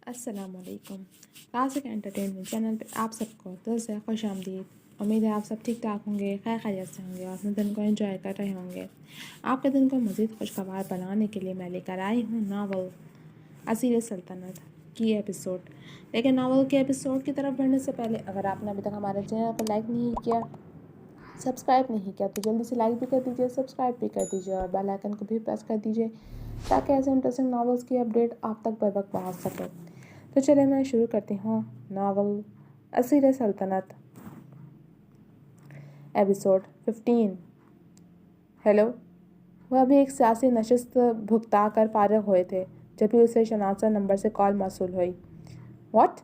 السلام علیکم۔ Classic entertainment channel پہ آپ سب کو دل سے خوش آمدید۔ امید ہے آپ سب ٹھیک ٹھاک ہوں گے، خیر خیریت سے ہوں گے اور اپنے دن کو انجوائے کر رہے ہوں گے۔ آپ کے دن کو مزید خوشگوار بنانے کے لیے میں لے کر آئی ہوں ناول اسیر سلطنت کی ایپیسوڈ۔ لیکن ناول کے ایپیسوڈ کی طرف بڑھنے سے پہلے اگر آپ نے ابھی تک ہمارے چینل کو لائک نہیں کیا، سبسکرائب نہیں کیا تو جلدی سے لائک بھی کر دیجیے، سبسکرائب بھی کر دیجیے اور بیل آئکن کو بھی پریس کر دیجیے تاکہ ایسے انٹرسٹنگ ناولس کی اپڈیٹ آپ تک بر وقت پہنچ سکے۔ تو چلے میں شروع کرتی ہوں ناول اسیر سلطنت ایپیسوڈ 15۔ ہیلو۔ وہ ابھی ایک سیاسی نشست بھگتا کر فارغ ہوئے تھے جبھی اسے شناسہ نمبر سے کال موصول ہوئی۔ واٹ؟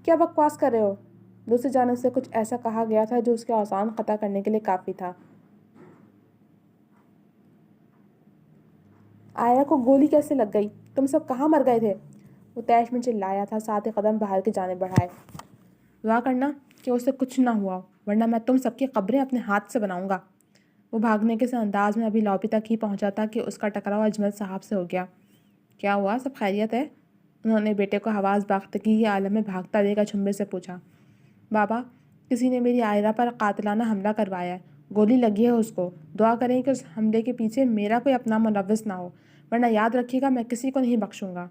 کیا بکواس کر رہے ہو؟ دوسری جانب سے کچھ ایسا کہا گیا تھا جو اس کے اوزان قطع کرنے کے لیے کافی تھا۔ آئرہ کو گولی کیسے لگ گئی؟ تم سب کہاں مر گئے تھے؟ وہ تیش میں چلایا تھا، ساتھ ہی قدم باہر کی جانب بڑھائے۔ دعا کرنا کہ اسے کچھ نہ ہوا ورنہ میں تم سب کی قبریں اپنے ہاتھ سے بناؤں گا۔ وہ بھاگنے کے انداز میں ابھی لابی تک ہی پہنچا تھا کہ اس کا ٹکراؤ اجمل صاحب سے ہو گیا۔ کیا ہوا؟ سب خیریت ہے؟ انہوں نے بیٹے کو حواس باختگی کے عالم میں بھاگتا دیکھ اچنبھے سے پوچھا۔ بابا، کسی نے میری آئرہ پر قاتلانہ حملہ کروایا ہے، گولی لگی ہے اس کو۔ دعا کریں کہ اس حملے کے پیچھے میرا کوئی اپنا ملوث نہ ہو ورنہ یاد رکھیے گا میں کسی کو نہیں بخشوں گا۔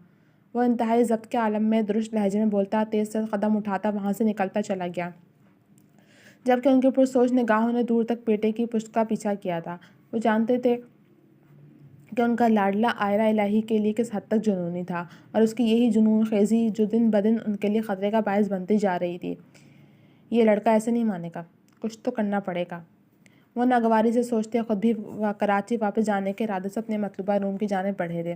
وہ انتہائی ضبط کے عالم میں درست لہجے میں بولتا، تیز تیز قدم اٹھاتا وہاں سے نکلتا چلا گیا، جبکہ ان کے پرسوچ نگاہوں نے دور تک بیٹے کی پشت کا پیچھا کیا تھا۔ وہ جانتے تھے کہ ان کا لاڈلا آئرہ الہی کے لیے کس حد تک جنونی تھا اور اس کی یہی جنون خیزی جو دن بدن ان کے لیے خطرے کا باعث بنتی جا رہی تھی۔ یہ لڑکا ایسے نہیں مانے گا، کچھ تو کرنا پڑے گا۔ وہ ناگواری سے سوچتے خود بھی کراچی واپس جانے کے ارادے سے اپنے مطلوبہ روم کی جانب بڑھے تھے۔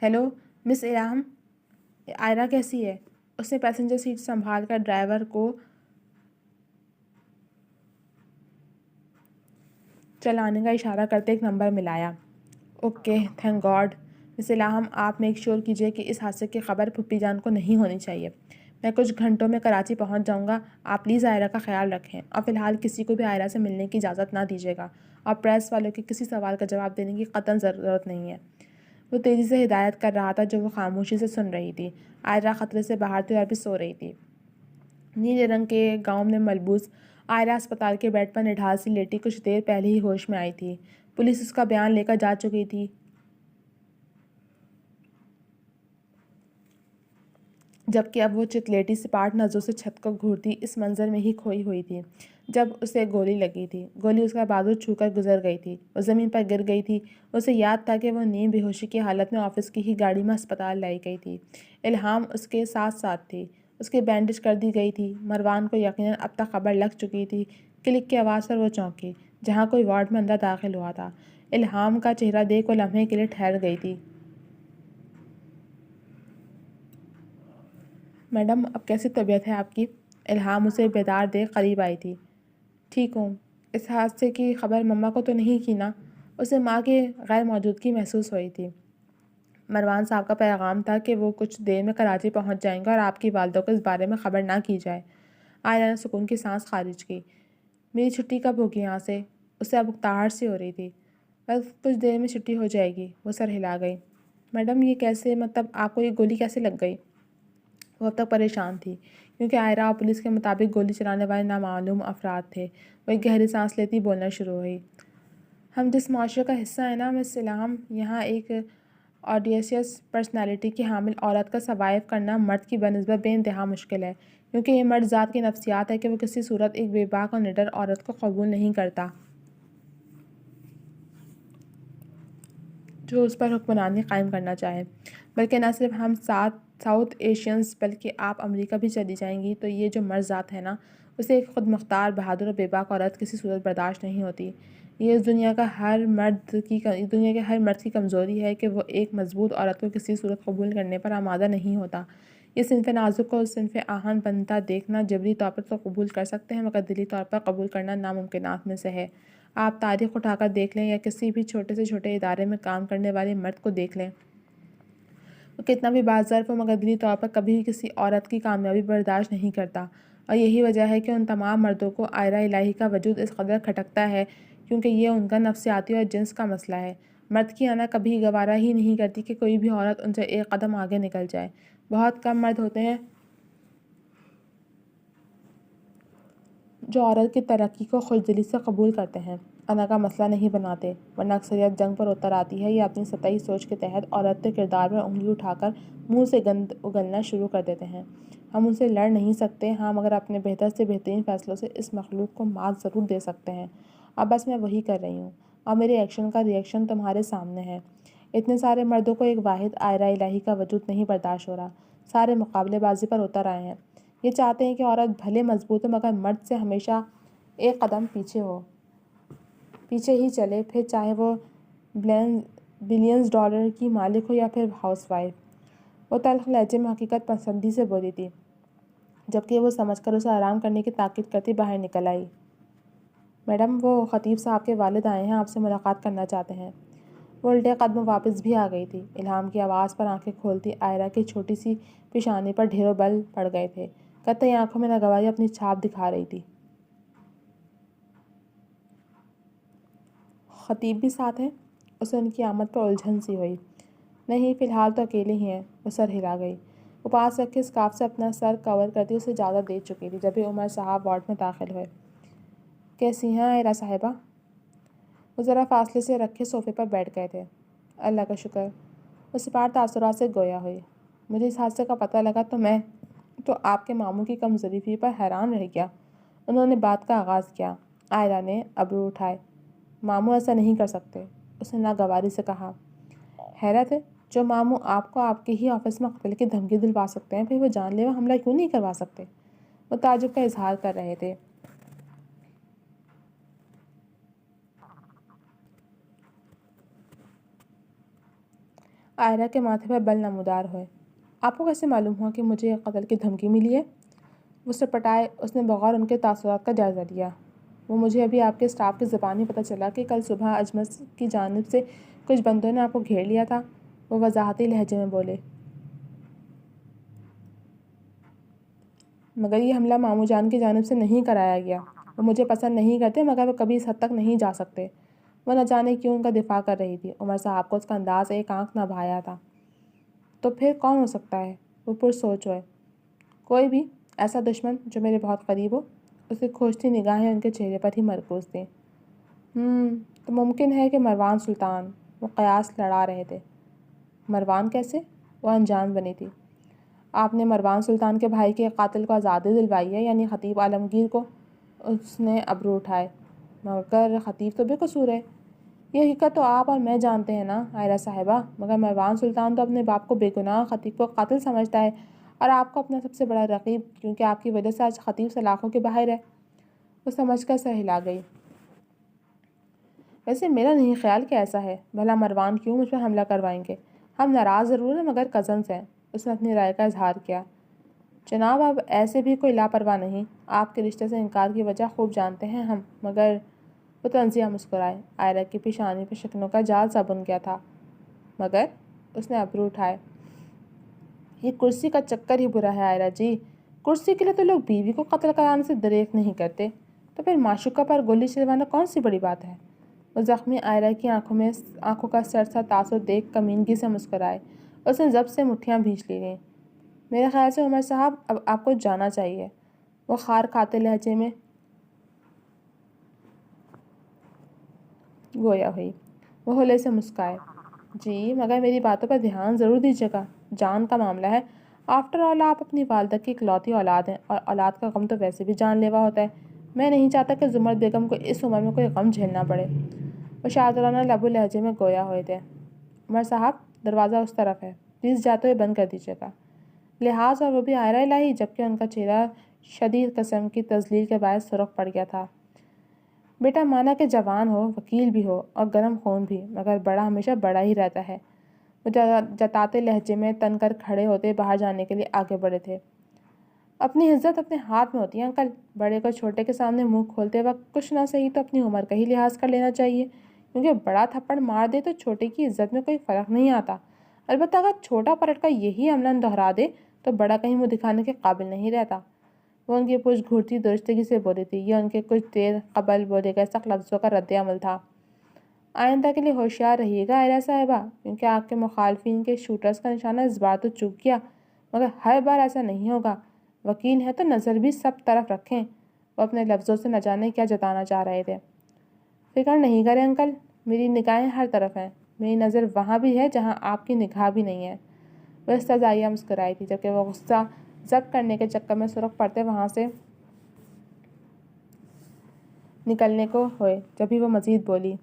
ہیلو مس الہام، آئرہ کیسی ہے؟ اس نے پیسنجر سیٹ سنبھال کر ڈرائیور کو چلانے کا اشارہ کرتے ایک نمبر ملایا۔ Okay, thank God. Miss Ilham, آپ میک شور کیجیے کہ اس حادثے کی خبر پھپھی جان کو نہیں ہونی چاہیے۔ میں کچھ گھنٹوں میں کراچی پہنچ جاؤں گا۔ آپ پلیز آئرہ کا خیال رکھیں اور فی الحال کسی کو بھی آئرہ سے ملنے کی اجازت نہ دیجیے گا اور پریس والوں کے کسی سوال کا جواب دینے کی قطعاً ضرورت نہیں ہے۔ وہ تیزی سے ہدایت کر رہا تھا جو وہ خاموشی سے سن رہی تھی۔ آئرہ خطرے سے باہر تھی اور ابھی سو رہی تھی۔ نیلے رنگ کے گاؤن میں ملبوس آئرہ اسپتال کے بیڈ پر نڈھال سی لیٹی کچھ دیر پہلے ہی ہوش میں آئی تھی۔ پولیس اس کا بیان لے کر جا چکی تھی، جبکہ اب وہ چتلیٹی سپاٹ نظروں سے چھت کو گھورتی اس منظر میں ہی کھوئی ہوئی تھی جب اسے گولی لگی تھی۔ گولی اس کا بازو چھو کر گزر گئی تھی، وہ زمین پر گر گئی تھی۔ اسے یاد تھا کہ وہ نیم بے ہوشی کی حالت میں آفس کی ہی گاڑی میں اسپتال لائی گئی تھی۔ الہام اس کے ساتھ ساتھ تھی، اس کی بینڈیج کر دی گئی تھی۔ مروان کو یقیناً اب تک خبر لگ چکی تھی۔ کلک کی آواز پر وہ چونکی، جہاں کوئی وارڈ میں اندر داخل ہوا تھا۔ الہام کا چہرہ دیکھ وہ لمحے کے لیے ٹھہر گئی تھی۔ میڈم، اب کیسی طبیعت ہے آپ کی؟ الہام اسے بیدار دیکھ قریب آئی تھی۔ ٹھیک ہوں۔ اس حادثے کی خبر مما کو تو نہیں کی نا؟ اسے ماں کی غیر موجودگی محسوس ہوئی تھی۔ مروان صاحب کا پیغام تھا کہ وہ کچھ دیر میں کراچی پہنچ جائیں گے اور آپ کی والدہ کو اس بارے میں خبر نہ کی جائے۔ آئرہ نے سکون کی سانس خارج کی۔ میری چھٹی کب ہوگی یہاں سے؟ اسے اب اکتاہٹ سی ہو رہی تھی۔ بس کچھ دیر میں چھٹی ہو جائے گی۔ وہ سر ہلا گئی۔ میڈم، یہ کیسے، مطلب آپ کو یہ گولی کیسے لگ گئی؟ وہ اب تک پریشان تھی کیونکہ آئرہ اور پولیس کے مطابق گولی چلانے والے نامعلوم افراد تھے۔ وہ ایک گہری سانس لیتی بولنا شروع ہوئی۔ ہم جس معاشرے کا حصہ ہیں نا مس الہام، یہاں ایک آڈیشیس پرسنالٹی کی حامل عورت کا سروائیو کرنا مرد کی بنسبت بے انتہا مشکل ہے، کیونکہ یہ مرد ذات کی نفسیات ہے کہ وہ کسی صورت ایک بے باک اور نڈر عورت کو قبول نہیں کرتا جو اس پر حکمرانی قائم کرنا چاہے، بلکہ نہ صرف ہم ساؤتھ ایشینز بلکہ آپ امریکہ بھی چلی جائیں گی تو یہ جو مرد ذات ہے نا، اسے ایک خود مختار، بہادر اور بے باک عورت کسی صورت برداشت نہیں ہوتی۔ یہ اس دنیا کے ہر مرد کی کمزوری ہے کہ وہ ایک مضبوط عورت کو کسی صورت قبول کرنے پر آمادہ نہیں ہوتا۔ یہ صنف نازک کو صنف آہن بنتا دیکھنا جبری طور پر تو قبول کر سکتے ہیں مگر دلی طور پر قبول کرنا ناممکنات میں سے ہے۔ آپ تاریخ اٹھا کر دیکھ لیں یا کسی بھی چھوٹے سے چھوٹے ادارے میں کام کرنے والے مرد کو دیکھ لیں، وہ کتنا بھی باظرف ہو مگر دلی طور پر کبھی بھی کسی عورت کی کامیابی برداشت نہیں کرتا، اور یہی وجہ ہے کہ ان تمام مردوں کو آئرہ الہی کا وجود اس قدر کھٹکتا ہے کیونکہ یہ ان کا نفسیاتی اور جنس کا مسئلہ ہے۔ مرد کی انا کبھی گوارا ہی نہیں کرتی کہ کوئی بھی عورت ان سے ایک قدم آگے نکل جائے۔ بہت کم مرد ہوتے ہیں جو عورت کی ترقی کو خوشدلی سے قبول کرتے ہیں، انا کا مسئلہ نہیں بناتے، ورنہ اکثریت جنگ پر اتر آتی ہے یا اپنی سطحی سوچ کے تحت عورت کے کردار میں انگلی اٹھا کر منہ سے گند اگلنا شروع کر دیتے ہیں۔ ہم ان سے لڑ نہیں سکتے، ہاں، مگر اپنے بہتر سے بہترین فیصلوں سے اس مخلوق کو مات ضرور دے سکتے ہیں۔ اب بس میں وہی کر رہی ہوں، اور میرے ایکشن کا ریئیکشن تمہارے سامنے ہے۔ اتنے سارے مردوں کو ایک واحد آئرہ الہی کا وجود نہیں برداشت ہو رہا، سارے مقابلے بازی پر اتر آئے ہیں۔ یہ چاہتے ہیں کہ عورت بھلے مضبوط ہو مگر مرد سے ہمیشہ ایک قدم پیچھے ہی چلے، پھر چاہے وہ بلینز ڈالر کی مالک ہو یا پھر ہاؤس وائف۔ وہ تلخ لہجے میں حقیقت پسندی سے بولی تھی، جبکہ وہ سمجھ کر اسے آرام کرنے کی تاکید کرتی باہر نکل آئی۔ میڈم، وہ خطیب صاحب کے والد آئے ہیں، آپ سے ملاقات کرنا چاہتے ہیں۔ وہ الٹے قدم واپس بھی آ گئی تھی۔ الہام کی آواز پر آنکھیں کھولتی آئرہ کی چھوٹی سی پیشانی پر ڈھیروں بل پڑ گئے تھے۔ قطعی آنکھوں میں ناگواری اپنی چھاپ دکھا رہی تھی۔ خطیب بھی ساتھ ہیں؟ اسے ان کی آمد پر الجھن سی ہوئی۔ نہیں، فی الحال تو اکیلے ہی ہیں، وہ سر ہلا گئی۔ وہ پاس رکھے اسکارف سے اپنا سر کور کرتی اسے اجازت دے چکی تھی جبھی عمر صاحب وارڈ میں داخل ہوئے۔ کیسی ہیں آئرہ صاحبہ؟ وہ ذرا فاصلے سے رکھے صوفے پر بیٹھ گئے تھے۔ اللہ کا شکر۔ وہ سپار تاثرات سے گویا ہوئی۔ مجھے اس حادثے کا پتہ لگا تو میں تو آپ کے ماموں کی کم ظریفی پر حیران رہ گیا۔ انہوں نے بات کا آغاز کیا۔ آئرہ نے ابرو اٹھائے۔ ماموں ایسا نہیں کر سکتے، اس نے ناگواری سے کہا۔ حیرت ہے، جو ماموں آپ کو آپ کے ہی آفس میں قتل کی دھمکی دلوا سکتے ہیں، پھر وہ جان لیوا حملہ کیوں نہیں کروا سکتے؟ وہ تعجب کا اظہار کر رہے تھے۔ آئرہ کے ماتھے پر بل نمودار ہوئے۔ آپ کو کیسے معلوم ہوا کہ مجھے قتل کی دھمکی ملی ہے؟ وہ سٹپٹائے۔ اس نے بغور ان کے تاثرات کا جائزہ لیا۔ وہ مجھے ابھی آپ کے اسٹاف کی زبانی پتہ چلا کہ کل صبح اجمس کی جانب سے کچھ بندوں نے آپ کو گھیر لیا تھا، وہ وضاحتی لہجے میں بولے۔ مگر یہ حملہ ماموں جان کی جانب سے نہیں کرایا گیا۔ وہ مجھے پسند نہیں کرتے مگر وہ کبھی اس حد تک نہیں جا سکتے۔ وہ نہ جانے کیوں ان کا دفاع کر رہی تھی۔ عمر صاحب کو اس کا انداز ایک آنکھ نہ بھایا تھا۔ تو پھر کون ہو سکتا ہے؟ وہ پرسوچ ہوئے۔ کوئی بھی ایسا دشمن جو میرے بہت قریب ہو۔ اس کی کھوجتی نگاہیں ان کے چہرے پر ہی مرکوز تھیں۔ تو ممکن ہے کہ مروان سلطان، وہ قیاس لڑا رہے تھے۔ مروان کیسے؟ وہ انجان بنی تھی۔ آپ نے مروان سلطان کے بھائی کے قاتل کو آزادی دلوائی ہے، یعنی خطیب عالمگیر کو؟ اس نے ابرو اٹھائے۔ مگر خطیب تو بے قصور ہے۔ یہ حقیقت تو آپ اور میں جانتے ہیں نا آئرہ صاحبہ، مگر مروان سلطان تو اپنے باپ کو بے گناہ، خطیب کو قاتل سمجھتا ہے، اور آپ کو اپنا سب سے بڑا رقیب، کیونکہ آپ کی وجہ سے آج خطیب سلاخوں کے باہر ہے۔ وہ سمجھ کر سر ہلا گئی۔ ویسے میرا نہیں خیال کہ ایسا ہے، بھلا مروان کیوں مجھ پر حملہ کروائیں گے؟ ہم ناراض ضرور ہیں مگر کزنز ہیں۔ اس نے اپنی رائے کا اظہار کیا۔ جناب، اب ایسے بھی کوئی لاپرواہ نہیں، آپ کے رشتے سے انکار کی وجہ خوب جانتے ہیں ہم، مگر… وہ طنزیہ مسکرائے۔ آئرہ کی پیشانی پر شکنوں کا جال سا بن گیا تھا۔ مگر… اس نے ابرو اٹھائے۔ یہ کرسی کا چکر ہی برا ہے آئرہ جی۔ کرسی کے لیے تو لوگ بیوی کو قتل کرانے سے دریغ نہیں کرتے، تو پھر معشوقہ پر گولی چلوانا کون سی بڑی بات ہے؟ وہ زخمی آئرہ کی آنکھوں کا سرسا تاثر دیکھ کمینگی سے مسکرائے۔ اس نے ضبط سے مٹھیاں بھینچ لی گئیں۔ میرے خیال سے عمر صاحب اب آپ کو جانا چاہیے۔ وہ خار کھاتے لہجے میں گویا ہوئی۔ وہ ہولے سے مسکائے۔ جی، مگر میری باتوں پر دھیان ضرور دیجیے گا، جان کا معاملہ ہے۔ آفٹر آل آپ اپنی والدہ کی اکلوتی اولاد ہیں، اور اولاد کا غم تو ویسے بھی جان لیوا ہوتا ہے۔ میں نہیں چاہتا کہ زمرد بیگم کو اس عمر میں کوئی غم جھیلنا پڑے۔ وہ شاعرانہ لب و لہجے میں گویا ہوئے تھے۔ عمر صاحب، دروازہ اس طرف ہے، پلیز جاتے ہوئے بند کر دیجیے گا۔ لحاظ، اور وہ بھی آئرہ الہی، جبکہ ان کا چہرہ شدید قسم کی تذلیل کے باعث سرخ پڑ گیا تھا۔ بیٹا مانا کہ جوان ہو، وکیل بھی ہو، اور گرم خون بھی، مگر بڑا ہمیشہ بڑا ہی رہتا ہے۔ وہ جتاتے لہجے میں تن کر کھڑے ہوتے باہر جانے کے لیے آگے بڑھے تھے۔ اپنی عزت اپنے ہاتھ میں ہوتی ہے انکل۔ بڑے کو چھوٹے کے سامنے منہ کھولتے وقت کچھ نہ صحیح تو اپنی عمر کا ہی لحاظ کر لینا چاہیے، کیونکہ بڑا تھپڑ مار دے تو چھوٹے کی عزت میں کوئی فرق نہیں آتا۔ البتہ اگر چھوٹا پلٹ کر یہی عملاً دہرا دے تو بڑا کہیں منہ دکھانے کے قابل نہیں رہتا۔ وہ ان کی پشت گھورتی درستگی سے بولی تھی۔ یہ ان کے کچھ دیر قبل بولے گئے سخت لفظوں کا رد عمل تھا۔ آئندہ کے لیے ہوشیار رہیے گا عائرہ صاحبہ، کیونکہ آپ کے مخالفین کے شوٹرز کا نشانہ اس بار تو چوک گیا، مگر ہر بار ایسا نہیں ہوگا۔ وکیل ہے تو نظر بھی سب طرف رکھیں۔ وہ اپنے لفظوں سے نہ جانے کیا جتانا چاہ رہے تھے۔ فکر نہیں کریں انکل، میری نگاہیں ہر طرف ہیں، میری نظر وہاں بھی ہے جہاں آپ کی نگاہ بھی نہیں ہے۔ وہ استہزائیہ مسکرائی تھی، جبکہ وہ غصہ ضبط کرنے کے چکر میں سرخ پڑتے وہاں سے نکلنے کو ہوئے۔ جبھی وہ مزید بولی،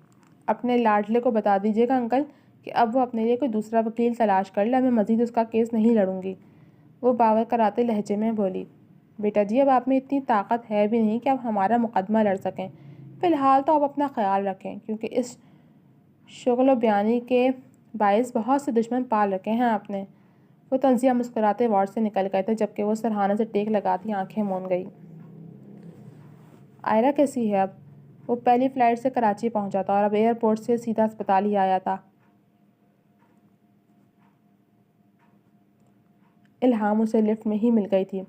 اپنے لاڈلے کو بتا دیجیے گا انکل کہ اب وہ اپنے لیے کوئی دوسرا وکیل تلاش کر لے، میں مزید اس کا کیس نہیں لڑوں گی۔ وہ باور کراتے لہجے میں بولی، بیٹا جی اب آپ میں اتنی طاقت ہے بھی نہیں کہ آپ ہمارا مقدمہ لڑ سکیں۔ فی الحال تو آپ اپنا خیال رکھیں، کیونکہ اس شغل و بیانی کے باعث بہت سے دشمن پال رکھے ہیں آپ نے۔ وہ طنزیہ مسکراتے وارڈ سے نکل گئے تھے، جبکہ وہ سرہانے سے ٹیک لگاتی آنکھیں مون گئی۔ آئرہ کیسی ہے اب؟ وہ پہلی فلائٹ سے کراچی پہنچا تھا اور اب ایئرپورٹ سے سیدھا اسپتال ہی آیا تھا۔ الہام اسے لفٹ میں ہی مل گئی تھی۔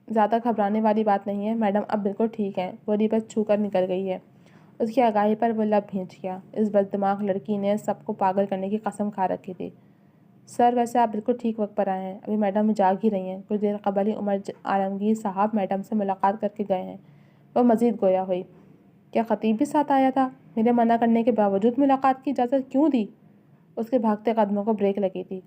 زیادہ گھبرانے والی بات نہیں ہے میڈم، اب بالکل ٹھیک ہیں، گولی بس چھو کر نکل گئی ہے۔ اس کی آگاہی پر وہ لب بھینچ گیا۔ اس بددماغ لڑکی نے سب کو پاگل کرنے کی قسم کھا رکھی تھی۔ سر ویسے آپ بالکل ٹھیک وقت پر آئے ہیں، ابھی میڈم جاگ ہی رہی ہیں، کچھ دیر قبل ہی عمر عالمگیر صاحب میڈم سے ملاقات کر کے گئے ہیں۔ وہ مزید گویا ہوئی، کیا خطیب بھی ساتھ آیا تھا؟ میرے منع کرنے کے باوجود ملاقات کی اجازت کیوں دی؟ اس کے بھاگتے قدموں کو بریک لگی تھی۔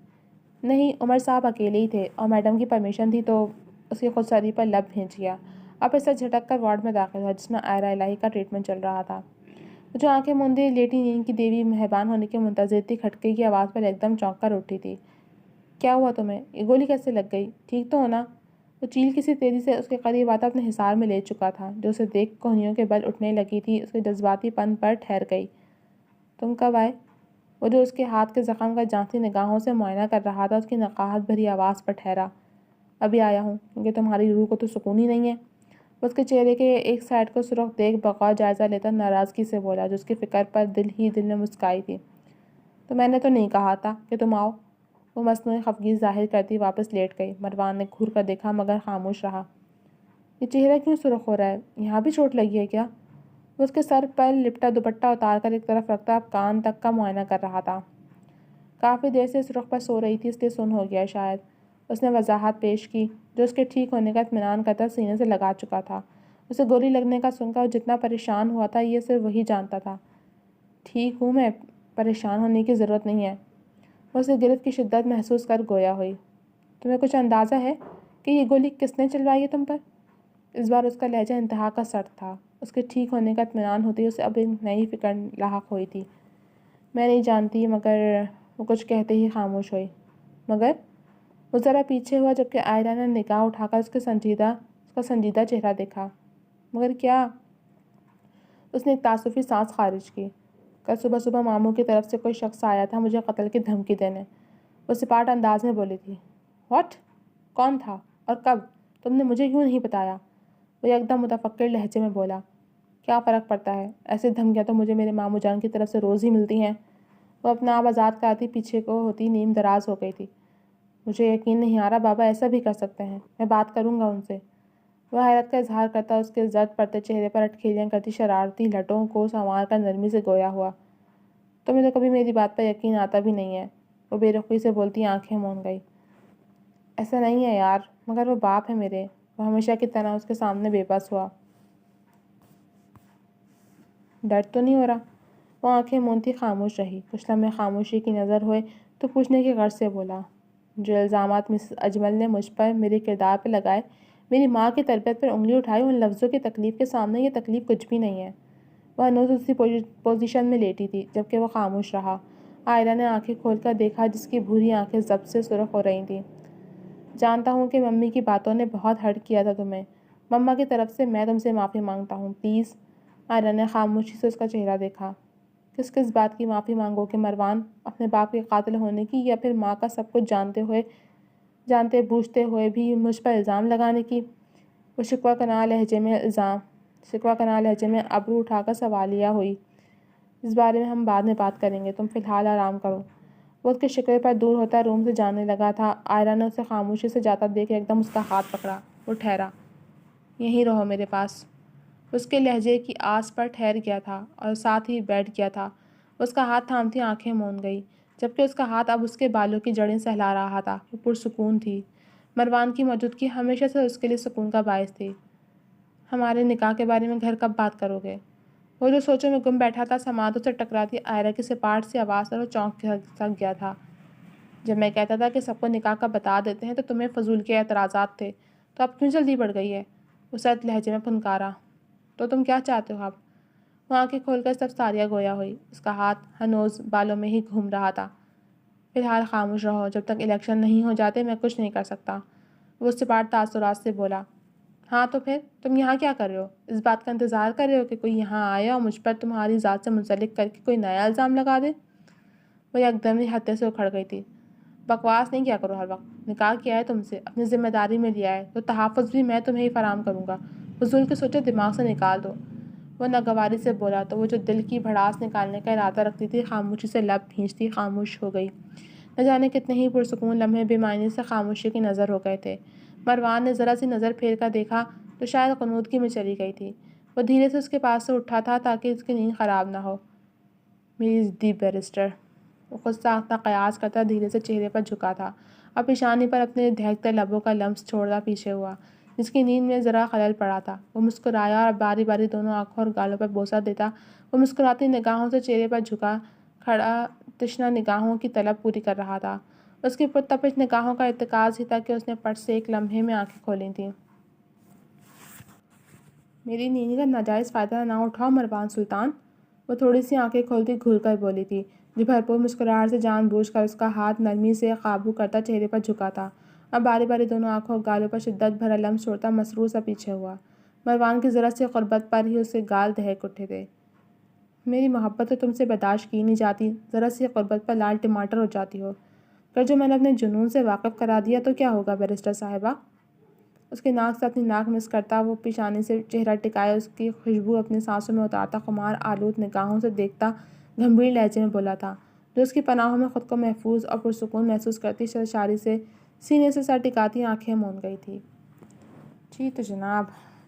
نہیں، عمر صاحب اکیلے ہی تھے اور میڈم کی پرمیشن تھی تو اس کی خود سردی پر لب بھینچ گیا۔ اب اسے جھٹک کر وارڈ میں داخل ہوا جس میں آئرہ الہی کا ٹریٹمنٹ چل رہا تھا۔ جو آنکھیں موندے لیٹی نیند کی دیوی مہربان ہونے کے منتظر تھی، کھٹکے کی آواز پر ایک دم چونک کر اٹھی تھی۔ کیا ہوا تمہیں؟ یہ گولی کیسے لگ گئی؟ ٹھیک تو ہونا؟ وہ چیل کسی تیزی سے اس کے قریب آتا اپنے حصار میں لے چکا تھا، جو اسے دیکھ کوہنیوں کے بل اٹھنے لگی تھی۔ اس کے جذباتی پن پر ٹھہر گئی۔ تم کب آئے؟ وہ جو اس کے ہاتھ کے زخم کا جانتی نگاہوں سے معائنہ کر رہا تھا، اس کی نقاہت بھری آواز پر ٹھہرا۔ ابھی آیا ہوں، کیونکہ تمہاری روح کو تو سکون ہی نہیں ہے۔ اس کے چہرے کے ایک سائڈ کو سرخ دیکھ بغور جائزہ لیتا ناراضگی سے بولا، جو اس کی فکر پر دل ہی دل میں مسکائی تھی۔ تو میں نے تو نہیں کہا تھا کہ تم آؤ۔ وہ مصنوعی خفگی ظاہر کرتی واپس لیٹ گئی۔ مروان نے گھور کر دیکھا مگر خاموش رہا۔ یہ چہرہ کیوں سرخ ہو رہا ہے؟ یہاں بھی چوٹ لگی ہے کیا؟ وہ اس کے سر پر لپٹا دوپٹہ اتار کر ایک طرف رکھتا اب کان تک کا معائنہ کر رہا تھا۔ کافی دیر سے سرخ پر سو رہی تھی، اس لیے سن ہو گیا شاید۔ اس نے وضاحت پیش کی، جو اس کے ٹھیک ہونے کا اطمینان کرتا سینے سے لگا چکا تھا۔ اسے گولی لگنے کا سن کر وہ جتنا پریشان ہوا تھا یہ صرف وہی جانتا تھا۔ ٹھیک ہوں میں، پریشان ہونے کی ضرورت نہیں ہے۔ وہ اسے گرفت کی شدت محسوس کر گویا ہوئی۔ تمہیں کچھ اندازہ ہے کہ یہ گولی کس نے چلوائی ہے تم پر؟ اس بار اس کا لہجہ انتہا کا سخت تھا۔ اس کے ٹھیک ہونے کا اطمینان ہوتے اسے اب ایک نئی فکر لاحق ہوئی تھی۔ میں نہیں جانتی، مگر وہ کچھ کہتے ہی خاموش ہوئی۔ مگر وہ ذرا پیچھے ہوا، جبکہ آئرہ نے نگاہ اٹھا کر اس کا سنجیدہ چہرہ دیکھا۔ مگر کیا؟ اس نے ایک تعسفی سانس خارج کی۔ کل صبح صبح ماموں کی طرف سے کوئی شخص آیا تھا مجھے قتل کی دھمکی دینے۔ وہ سپاٹ انداز میں بولی تھی۔ واٹ؟ کون تھا اور کب؟ تم نے مجھے کیوں نہیں بتایا؟ وہ ایک دم متفکر لہجے میں بولا۔ کیا فرق پڑتا ہے؟ ایسی دھمکیاں تو مجھے میرے ماموں جان کی طرف سے روز ہی ملتی ہیں۔ وہ اپنا آپ آزاد کراتی پیچھے کو ہوتی نیم دراز ہو گئی تھی۔ مجھے یقین نہیں آ رہا بابا ایسا بھی کر سکتے ہیں۔ میں بات کروں گا ان سے۔ وہ حیرت کا اظہار کرتا اس کے زرد پڑتے چہرے پر اٹکھیلیاں کرتی شرارتی لٹوں کو سنوار کر نرمی سے گویا ہوا۔ تمہیں تو کبھی میری بات پر یقین آتا بھی نہیں ہے۔ وہ بے رخی سے بولتی آنکھیں مون گئی۔ ایسا نہیں ہے یار، مگر وہ باپ ہے میرے۔ وہ ہمیشہ کی طرح اس کے سامنے بے بس ہوا۔ درد تو نہیں ہو رہا؟ وہ آنکھیں مونتی خاموش رہی۔ کچھ لمحے خاموشی کی نظر ہوئے تو پوچھنے کی غرض سے بولا، جو الزامات مسز اجمل نے مجھ پر میرے کردار پہ لگائے، میری ماں کی تربیت پر انگلی اٹھائی، ان لفظوں کی تکلیف کے سامنے یہ تکلیف کچھ بھی نہیں ہے۔ وہ ہنوز اسی پوزیشن میں لیٹی تھی، جبکہ وہ خاموش رہا۔ آئرہ نے آنکھیں کھول کر دیکھا، جس کی بھوری آنکھیں ضبط سے سرخ ہو رہی تھیں۔ جانتا ہوں کہ ممی کی باتوں نے بہت ہرٹ کیا تھا تمہیں۔ مما کی طرف سے میں تم سے معافی مانگتا ہوں، پلیز۔ آئرہ نے خاموشی سے اس کا چہرہ دیکھا۔ کس کس بات کی معافی مانگو کہ مروان؟ اپنے باپ کے قاتل ہونے کی، یا پھر ماں کا سب کچھ جانتے بوجھتے ہوئے بھی مجھ پر الزام لگانے کی؟ وہ شکوہ کناں لہجے میں ابرو اٹھا کر سوالیہ ہوئی۔ اس بارے میں ہم بعد میں بات کریں گے، تم فی الحال آرام کرو۔ وہ اس کے شکوے پر دور ہوتا روم سے جانے لگا تھا۔ آئرہ نے اسے خاموشی سے جاتا دیکھ ایک دم اس کا ہاتھ پکڑا۔ وہ ٹھہرا۔ یہیں رہو میرے پاس۔ اس کے لہجے کی آس پر ٹھہر گیا تھا اور ساتھ ہی بیٹھ گیا تھا۔ اس کا ہاتھ تھامتی آنکھیں موند گئی، جبکہ اس کا ہاتھ اب اس کے بالوں کی جڑیں سہلا رہا تھا۔ وہ پرسکون تھی۔ مروان کی موجودگی ہمیشہ سے اس کے لیے سکون کا باعث تھی۔ ہمارے نکاح کے بارے میں گھر کب بات کرو گے؟ وہ جو سوچوں میں گم بیٹھا تھا، سماعتوں سے ٹکراتی عائرہ کی سپاٹ سی آواز پر وہ چونک سک گیا تھا۔ جب میں کہتا تھا کہ سب کو نکاح کا بتا دیتے ہیں تو تمہیں فضول کے اعتراضات تھے، تو اب کیوں جلدی بڑھ گئی ہے؟ وہ سرد لہجے میں پھنکارا۔ تو تم کیا چاہتے ہو اب؟ وہ آنکھیں کھول کر سب ساریہ گویا ہوئی۔ اس کا ہاتھ ہنوز بالوں میں ہی گھوم رہا تھا۔ فی الحال خاموش رہو، جب تک الیکشن نہیں ہو جاتے میں کچھ نہیں کر سکتا۔ وہ سپاٹ تاثرات سے بولا۔ ہاں تو پھر تم یہاں کیا کر رہے ہو؟ اس بات کا انتظار کر رہے ہو کہ کوئی یہاں آئے اور مجھ پر تمہاری ذات سے منسلک کر کے کوئی نیا الزام لگا دے؟ وہ یکدم ہی ہتے سے اکھڑ گئی تھی۔ بکواس نہیں کیا کرو ہر وقت۔ نکاح کیا ہے تم سے، اپنی ذمہ داری میں لیا ہے، تو تحفظ بھی میں تمہیں ہی فراہم کروں گا۔ فضول کی سوچیں دماغ سے نکال دو۔ وہ ناگواری سے بولا تو وہ جو دل کی بھڑاس نکالنے کا ارادہ رکھتی تھی، خاموشی سے لب بھینچتی خاموش ہو گئی۔ نہ جانے کتنے ہی پرسکون لمحے بے معنی سے خاموشی کی نظر ہو گئے تھے۔ مروان نے ذرا سی نظر پھیر کر دیکھا تو شاید غنودگی میں چلی گئی تھی۔ وہ دھیرے سے اس کے پاس سے اٹھا تھا تاکہ اس کی نیند خراب نہ ہو۔ میری ضدی بیرسٹر، وہ خود ساختہ قیاس کرتا دھیرے سے چہرے پر جھکا تھا اور پیشانی پر اپنے دہکتے لبوں کا لمس چھوڑتا پیچھے ہوا، جس کی نیند میں ذرا خلل پڑا تھا۔ وہ مسکرایا اور باری باری دونوں آنکھوں اور گالوں پر بوسہ دیتا وہ مسکراتی نگاہوں سے چہرے پر جھکا کھڑا تشنہ نگاہوں کی طلب پوری کر رہا تھا۔ اس کی پرتپش نگاہوں کا ارتکاز ہی تھا کہ اس نے پٹ سے ایک لمحے میں آنکھیں کھولی تھیں۔ میری نیند کا ناجائز فائدہ نہ اٹھاؤ مروان سلطان، وہ تھوڑی سی آنکھیں کھولتی گھور کر بولی تھی، جو بھرپور مسکراہٹ سے جان بوجھ کر اس کا ہاتھ نرمی سے قابو کرتا چہرے پر جھکا تھا اور باری باری دونوں آنکھوں اور گالوں پر شدت بھرا لمس چھوڑتا مسرور سا پیچھے ہوا۔ مروان کی ذرا سی قربت پر ہی اس کے گال دہک اٹھے تھے۔ میری محبت تو تم سے برداشت کی نہیں جاتی، ذرا سی قربت پر لال ٹماٹر ہو جاتی ہو۔ پر جو میں نے اپنے جنون سے واقف کرا دیا تو کیا ہوگا بیرسٹر صاحبہ؟ اس کے ناک سے اپنی ناک مس کرتا وہ پیشانی سے چہرہ ٹکائے اس کی خوشبو اپنی سانسوں میں اتارتا خمار آلود نگاہوں سے دیکھتا گھمبیر لہجے میں بولا تھا، جو اس کی پناہوں میں خود کو محفوظ اور پرسکون محسوس کرتی سرشاری سے سینے سے سر ٹکاتی آنکھیں موند گئی تھی۔ جی تو جناب،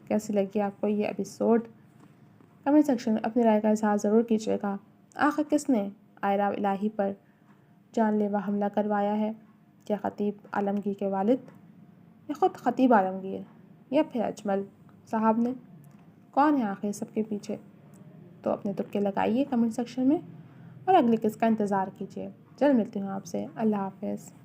کیسی لگی آپ کو یہ ایپیسوڈ؟ کمنٹ سیکشن میں اپنی رائے کا اظہار ضرور کیجیے گا۔ آخر کس نے عائرہ الہی پر جان لیوا حملہ کروایا ہے؟ کیا خطیب عالمگیر کے والد، یا خود خطیب عالمگیر، یا پھر اجمل صاحب نے؟ کون ہے آخر سب کے پیچھے؟ تو اپنے تکے لگائیے کمنٹ سیکشن میں اور اگلی قسط کا انتظار کیجیے۔ جلد ملتی ہوں آپ سے۔ اللہ حافظ۔